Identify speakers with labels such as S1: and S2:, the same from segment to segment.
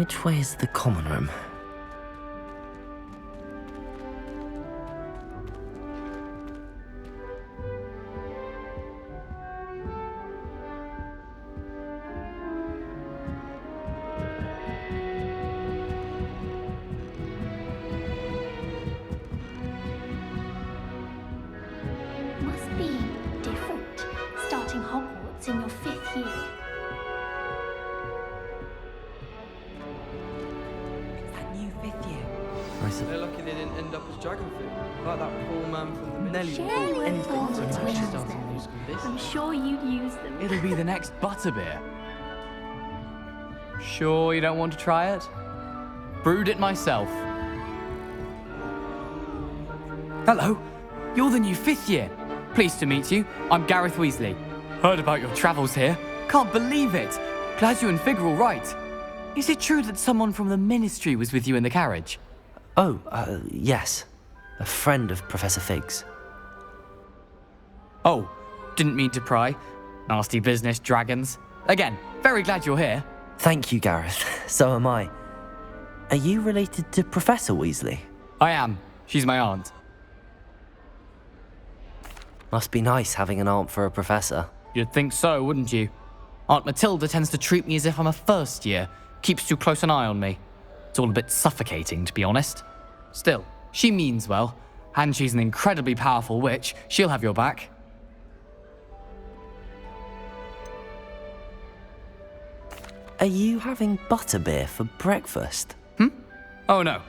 S1: Which way is the common room?
S2: Must be different, starting Hogwarts in your 5th year.
S3: It's that new 5th year.
S4: They're lucky they didn't end up as Dragonfly, like that poor man from the
S3: Nelly
S4: ministry.
S2: Share your
S3: anything
S2: thoughts
S3: to
S2: with
S3: touch
S2: us,
S3: starting
S2: then.
S3: new school this.
S2: I'm sure you'd use them.
S5: It'll be the next butterbeer. Sure you don't want to try it? Brewed it myself. Hello, you're the new 5th year. Pleased to meet you. I'm Gareth Weasley. Heard about your travels here. Can't believe it. Glad you and Fig are all right. Is it true that someone from the Ministry was with you in the carriage?
S1: Oh, yes. A friend of Professor Fig's.
S5: Oh, didn't mean to pry. Nasty business, dragons. Again, very glad you're here.
S1: Thank you, Gareth. So am I. Are you related to Professor Weasley?
S5: I am. She's my aunt.
S1: Must be nice having an aunt for a professor.
S5: You'd think so, wouldn't you? Aunt Matilda tends to treat me as if I'm a first year. Keeps too close an eye on me. It's all a bit suffocating, to be honest. Still, she means well. And she's an incredibly powerful witch. She'll have your back.
S1: Are you having butterbeer for breakfast?
S5: Oh no.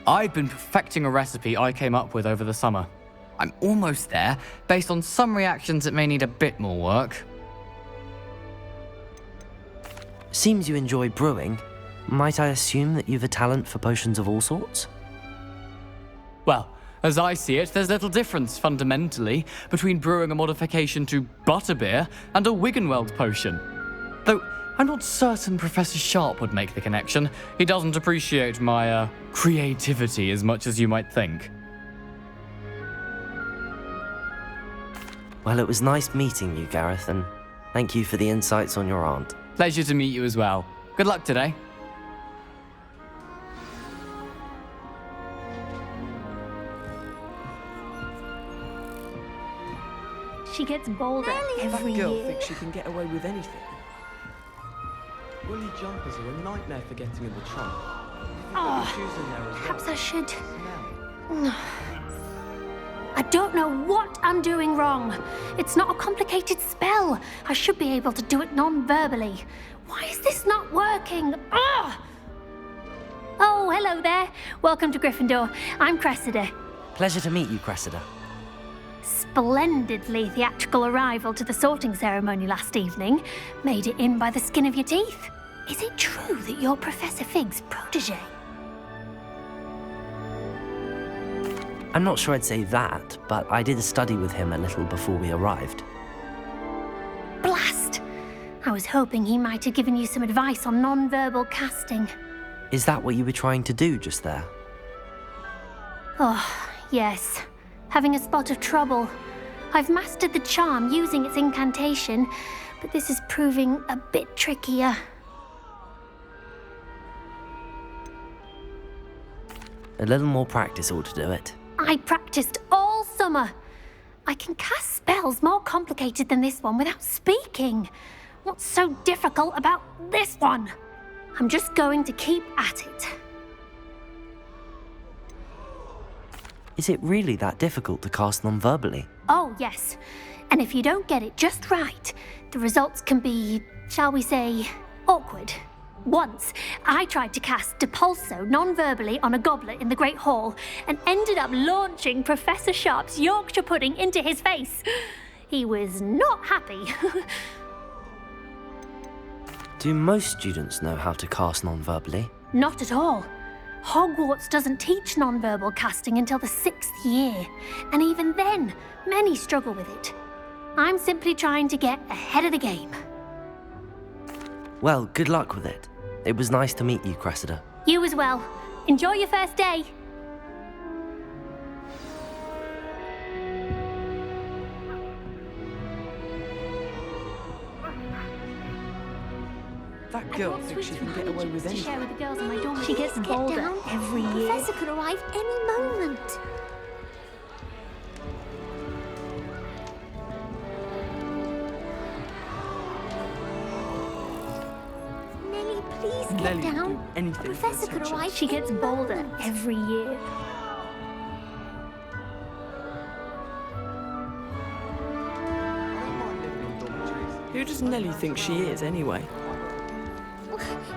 S5: I've been perfecting a recipe I came up with over the summer. I'm almost there, based on some reactions that may need a bit more work.
S1: Seems you enjoy brewing. Might I assume that you've a talent for potions of all sorts?
S5: Well, as I see it, there's little difference, fundamentally, between brewing a modification to butterbeer and a Wiggenweld potion. Though, I'm not certain Professor Sharp would make the connection. He doesn't appreciate my, creativity as much as you might think.
S1: Well, it was nice meeting you, Gareth, and thank you for the insights on your aunt.
S5: Pleasure to meet you as well. Good luck today.
S2: She gets bolder every
S4: That girl
S2: year.
S4: thinks she can get away with anything. Woolly jumpers are a nightmare for getting in the trunk.
S2: Oh,
S4: Shoes in there as well.
S2: perhaps I should.
S4: Now,
S2: I don't know what I'm doing wrong. It's not a complicated spell. I should be able to do it non-verbally. Why is this not working? Ugh! Oh, hello there. Welcome to Gryffindor. I'm Cressida.
S1: Pleasure to meet you, Cressida.
S2: Splendidly theatrical arrival to the sorting ceremony last evening. Made it in by the skin of your teeth. Is it true that you're Professor Fig's protege?
S1: I'm not sure I'd say that, but I did study with him a little before we arrived.
S2: Blast! I was hoping he might have given you some advice on non-verbal casting.
S1: Is that what you were trying to do just there?
S2: Oh, yes. Having a spot of trouble. I've mastered the charm using its incantation, but this is proving a bit trickier.
S1: A little more practice ought to do it.
S2: I practiced all summer. I can cast spells more complicated than this one without speaking. What's so difficult about this one? I'm just going to keep at it.
S1: Is it really that difficult to cast non-verbally?
S2: Oh, yes. And if you don't get it just right, the results can be, shall we say, awkward. Once, I tried to cast Depulso non-verbally on a goblet in the Great Hall and ended up launching Professor Sharp's Yorkshire pudding into his face. He was not happy.
S1: Do most students know how to cast non-verbally?
S2: Not at all. Hogwarts doesn't teach non-verbal casting until the 6th year, and even then, many struggle with it. I'm simply trying to get ahead of the game.
S1: Well, good luck with it. It was nice to meet you, Cressida.
S2: You as well. Enjoy your first day.
S4: That girl thinks she can get away with
S2: to
S4: anything.
S2: share with the girls on my dorm.
S6: She gets bolder every year.
S2: Professor could arrive any moment.
S6: Nellie, please get
S4: Nelly will
S6: down.
S4: do anything for
S6: Professor could
S4: attention.
S6: arrive.
S2: She gets
S6: any
S2: bolder
S6: moment.
S2: every year.
S4: Who does Nelly think she is, anyway?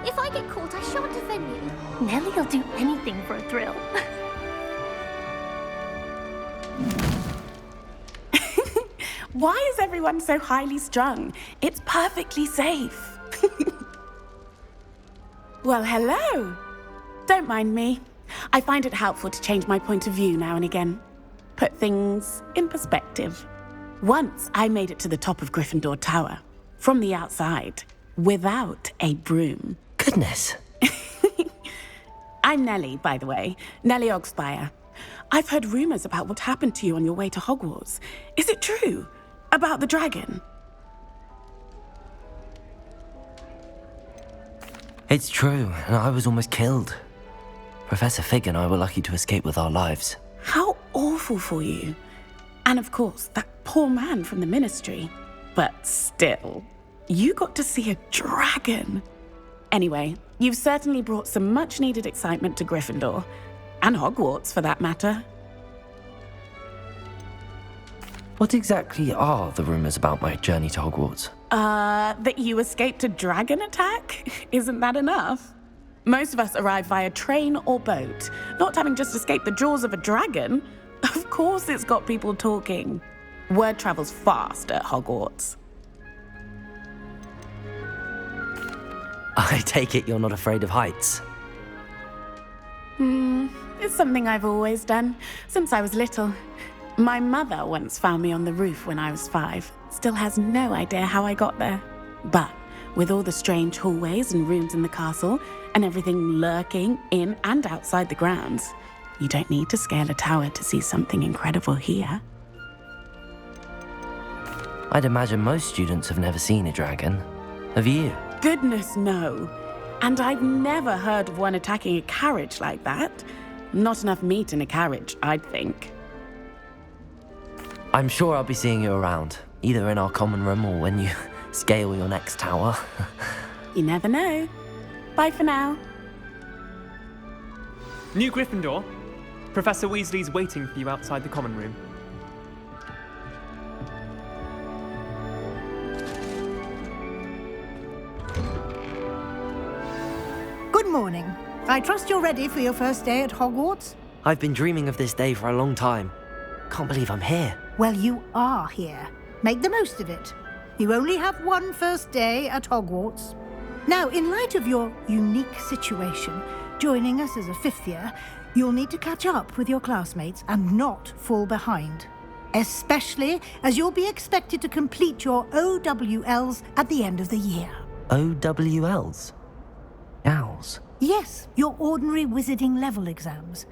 S6: If I get caught, I shan't offend you.
S2: Nellie'll do anything for a thrill.
S7: Why is everyone so highly strung? It's perfectly safe. Well, hello. Don't mind me. I find it helpful to change my point of view now and again. Put things in perspective. Once I made it to the top of Gryffindor Tower, from the outside, without a broom.
S1: Goodness.
S7: I'm Nellie, by the way. Nellie Ogspire. I've heard rumors about what happened to you on your way to Hogwarts. Is it true? About the dragon?
S1: It's true, and I was almost killed. Professor Fig and I were lucky to escape with our lives.
S7: How awful for you. And of course, that poor man from the ministry. But still, you got to see a dragon. Anyway, you've certainly brought some much-needed excitement to Gryffindor. And Hogwarts, for that matter.
S1: What exactly are the rumors about my journey to Hogwarts?
S7: That you escaped a dragon attack? Isn't that enough? Most of us arrive via train or boat, not having just escaped the jaws of a dragon. Of course it's got people talking. Word travels fast at Hogwarts.
S1: I take it you're not afraid of heights.
S7: It's something I've always done, since I was little. My mother once found me on the roof when I was 5. Still has no idea how I got there. But with all the strange hallways and rooms in the castle, and everything lurking in and outside the grounds, you don't need to scale a tower to see something incredible here.
S1: I'd imagine most students have never seen a dragon. Have you?
S7: Goodness, no. And I've never heard of one attacking a carriage like that. Not enough meat in a carriage, I'd think.
S1: I'm sure I'll be seeing you around, either in our common room or when you scale your next tower.
S7: You never know. Bye for now.
S8: New Gryffindor, Professor Weasley's waiting for you outside the common room.
S9: Good morning. I trust you're ready for your first day at Hogwarts?
S1: I've been dreaming of this day for a long time. Can't believe I'm here.
S9: Well, you are here. Make the most of it. You only have one first day at Hogwarts. Now, in light of your unique situation, joining us as a 5th year, you'll need to catch up with your classmates and not fall behind. Especially as you'll be expected to complete your OWLs at the end of the year.
S1: OWLs? Owls?
S9: Yes, your ordinary wizarding level exams.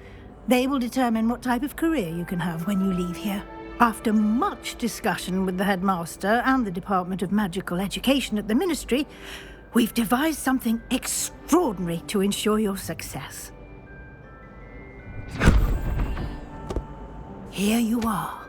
S9: They will determine what type of career you can have when you leave here. After much discussion with the headmaster and the Department of Magical Education at the Ministry, we've devised something extraordinary to ensure your success. Here you are.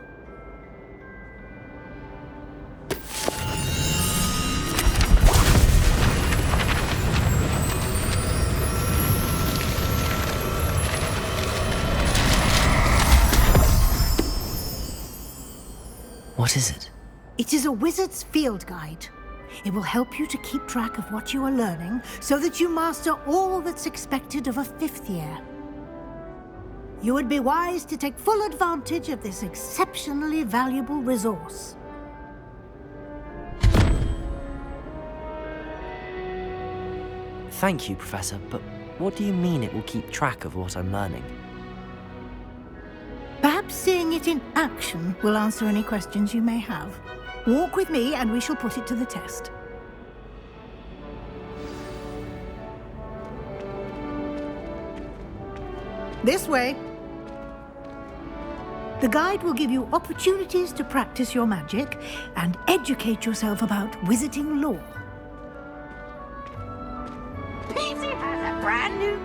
S1: What is it?
S9: It is a wizard's field guide. It will help you to keep track of what you are learning so that you master all that's expected of a 5th year. You would be wise to take full advantage of this exceptionally valuable resource.
S1: Thank you, Professor, but what do you mean it will keep track of what I'm learning?
S9: Perhaps seeing it in action will answer any questions you may have. Walk with me and we shall put it to the test. This way. The guide will give you opportunities to practice your magic and educate yourself about wizarding lore.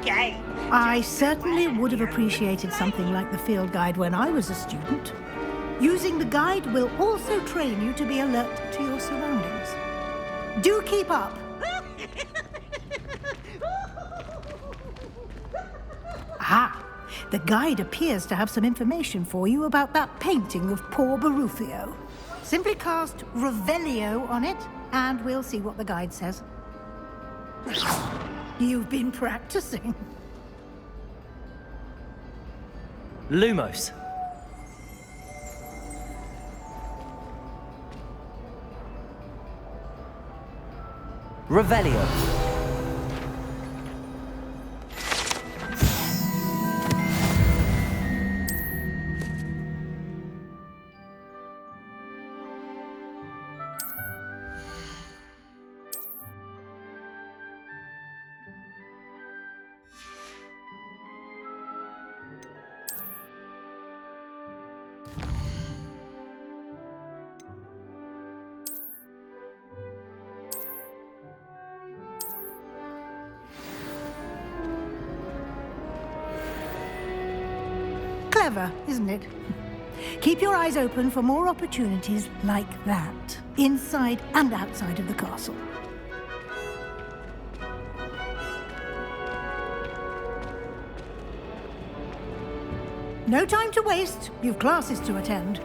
S3: game.
S9: I certainly would have appreciated something like the field guide when I was a student. Using the guide will also train you to be alert to your surroundings. Do keep up. Ah, the guide appears to have some information for you about that painting of poor Barufio. Simply cast Revelio on it, and we'll see what the guide says. You've been practicing.
S1: Lumos. Revelio.
S9: Clever, isn't it? Keep your eyes open for more opportunities like that, inside and outside of the castle. No time to waste. You've classes to attend.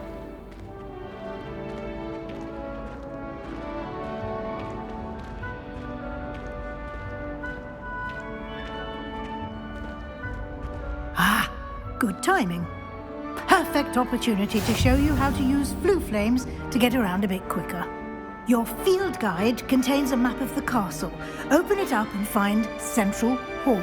S9: Ah, good timing. Perfect opportunity to show you how to use flue flames to get around a bit quicker. Your field guide contains a map of the castle. Open it up and find Central Hall.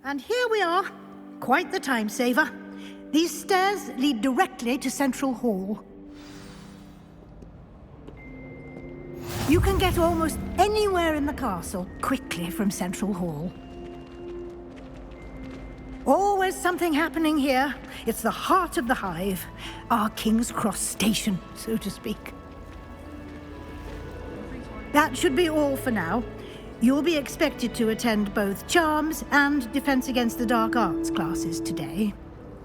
S9: And here we are. Quite the time saver. These stairs lead directly to Central Hall. You can get almost anywhere in the castle quickly from Central Hall. Always something happening here. It's the heart of the hive, our King's Cross station, so to speak. That should be all for now. You'll be expected to attend both Charms and Defense Against the Dark Arts classes today.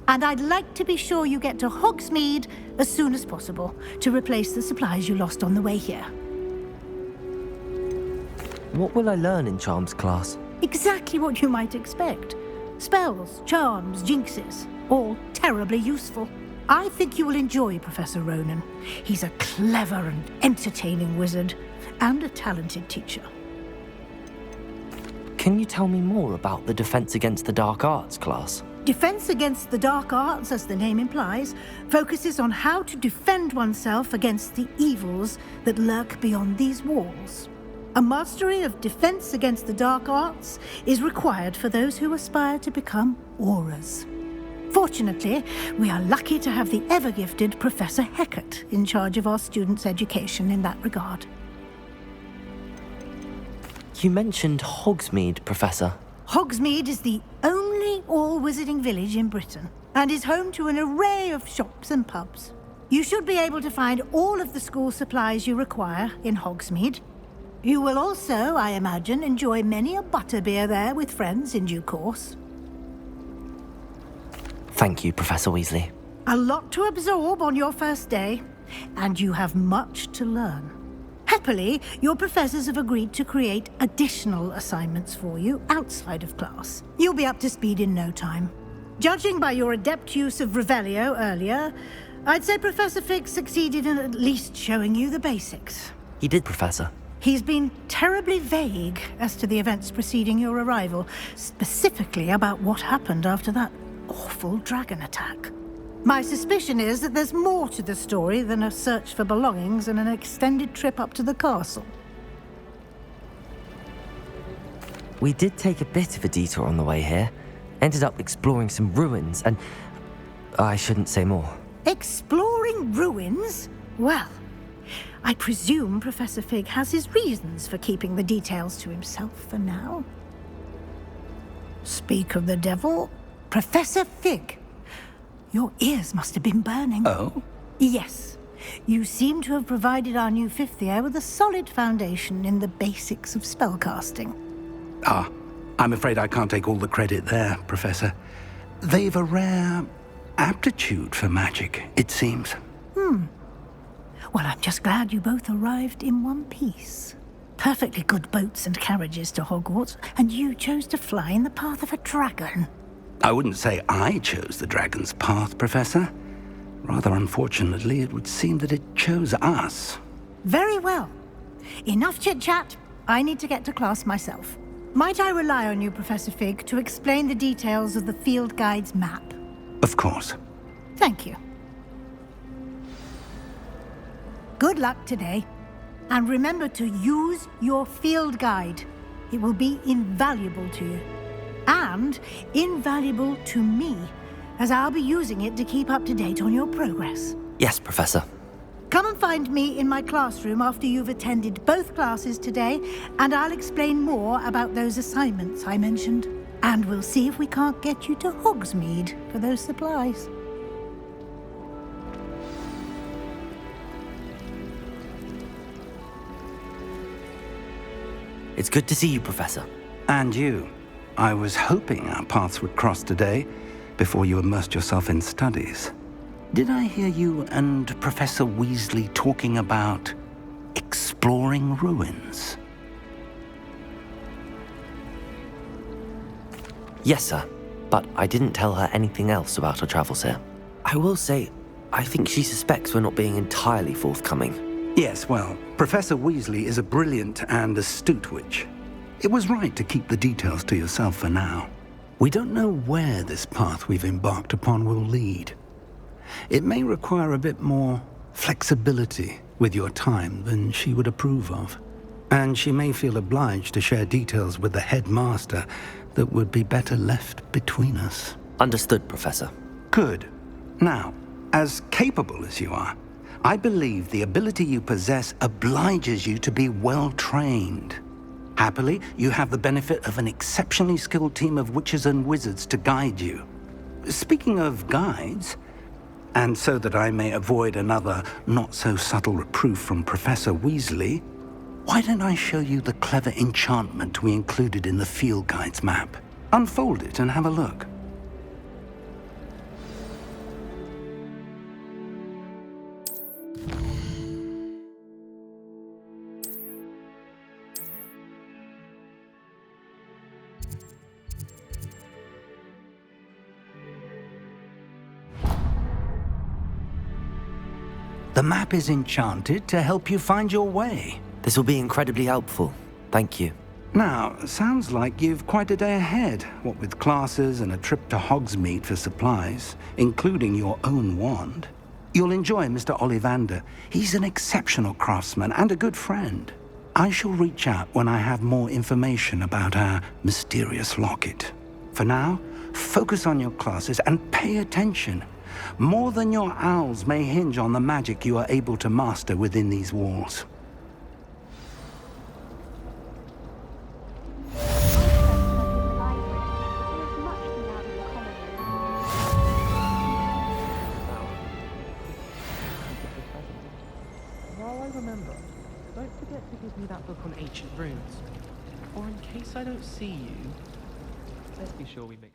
S9: And I'd like to be sure you get to Hogsmeade as soon as possible to replace the supplies you lost on the way here.
S1: What will I learn in Charms class?
S9: Exactly what you might expect. Spells, charms, jinxes, all terribly useful. I think you will enjoy Professor Ronan. He's a clever and entertaining wizard, and a talented teacher.
S1: Can you tell me more about the Defense Against the Dark Arts class?
S9: Defense Against the Dark Arts, as the name implies, focuses on how to defend oneself against the evils that lurk beyond these walls. A mastery of Defense Against the Dark Arts is required for those who aspire to become auras. Fortunately, we are lucky to have the ever-gifted Professor Heckert in charge of our students' education in that regard.
S1: You mentioned Hogsmeade, Professor.
S9: Hogsmeade is the only all-wizarding village in Britain and is home to an array of shops and pubs. You should be able to find all of the school supplies you require in Hogsmeade. You will also, I imagine, enjoy many a butterbeer there with friends in due course.
S1: Thank you, Professor Weasley.
S9: A lot to absorb on your first day, and you have much to learn. Happily, your professors have agreed to create additional assignments for you outside of class. You'll be up to speed in no time. Judging by your adept use of Revelio earlier, I'd say Professor Fig succeeded in at least showing you the basics.
S1: He did, Professor.
S9: He's been terribly vague as to the events preceding your arrival, specifically about what happened after that awful dragon attack. My suspicion is that there's more to the story than a search for belongings and an extended trip up to the castle.
S1: We did take a bit of a detour on the way here. Ended up exploring some ruins and... I shouldn't say more.
S9: Exploring ruins? Well, I presume Professor Fig has his reasons for keeping the details to himself for now. Speak of the devil, Professor Fig. Your ears must have been burning.
S10: Oh?
S9: Yes. You seem to have provided our new fifth year with a solid foundation in the basics of spellcasting.
S10: Ah, I'm afraid I can't take all the credit there, Professor. They've a rare aptitude for magic, it seems.
S9: Well, I'm just glad you both arrived in one piece. Perfectly good boats and carriages to Hogwarts, and you chose to fly in the path of a dragon.
S10: I wouldn't say I chose the dragon's path, Professor. Rather unfortunately, it would seem that it chose us.
S9: Very well. Enough chit-chat. I need to get to class myself. Might I rely on you, Professor Fig, to explain the details of the field guide's map?
S10: Of course.
S9: Thank you. Good luck today. And remember to use your field guide. It will be invaluable to you. And invaluable to me, as I'll be using it to keep up to date on your progress.
S1: Yes, Professor.
S9: Come and find me in my classroom after you've attended both classes today, and I'll explain more about those assignments I mentioned. And we'll see if we can't get you to Hogsmeade for those supplies.
S1: It's good to see you, Professor.
S10: And you. I was hoping our paths would cross today, before you immersed yourself in studies. Did I hear you and Professor Weasley talking about exploring ruins?
S1: Yes, sir. But I didn't tell her anything else about her travels here. I will say, I think she suspects we're not being entirely forthcoming.
S10: Yes, well, Professor Weasley is a brilliant and astute witch. It was right to keep the details to yourself for now. We don't know where this path we've embarked upon will lead. It may require a bit more flexibility with your time than she would approve of. And she may feel obliged to share details with the headmaster that would be better left between us.
S1: Understood, Professor.
S10: Good. Now, as capable as you are, I believe the ability you possess obliges you to be well trained. Happily, you have the benefit of an exceptionally skilled team of witches and wizards to guide you. Speaking of guides, and so that I may avoid another not-so-subtle reproof from Professor Weasley, why don't I show you the clever enchantment we included in the field guide's map? Unfold it and have a look. The map is enchanted to help you find your way.
S1: This will be incredibly helpful. Thank you.
S10: Now, sounds like you've quite a day ahead, what with classes and a trip to Hogsmeade for supplies, including your own wand. You'll enjoy Mr. Ollivander. He's an exceptional craftsman and a good friend. I shall reach out when I have more information about our mysterious locket. For now, focus on your classes and pay attention. More than your owls may hinge on the magic you are able to master within these walls.
S4: While I remember, don't forget to give me that book on ancient runes. Or in case I don't see you, let's be sure we mix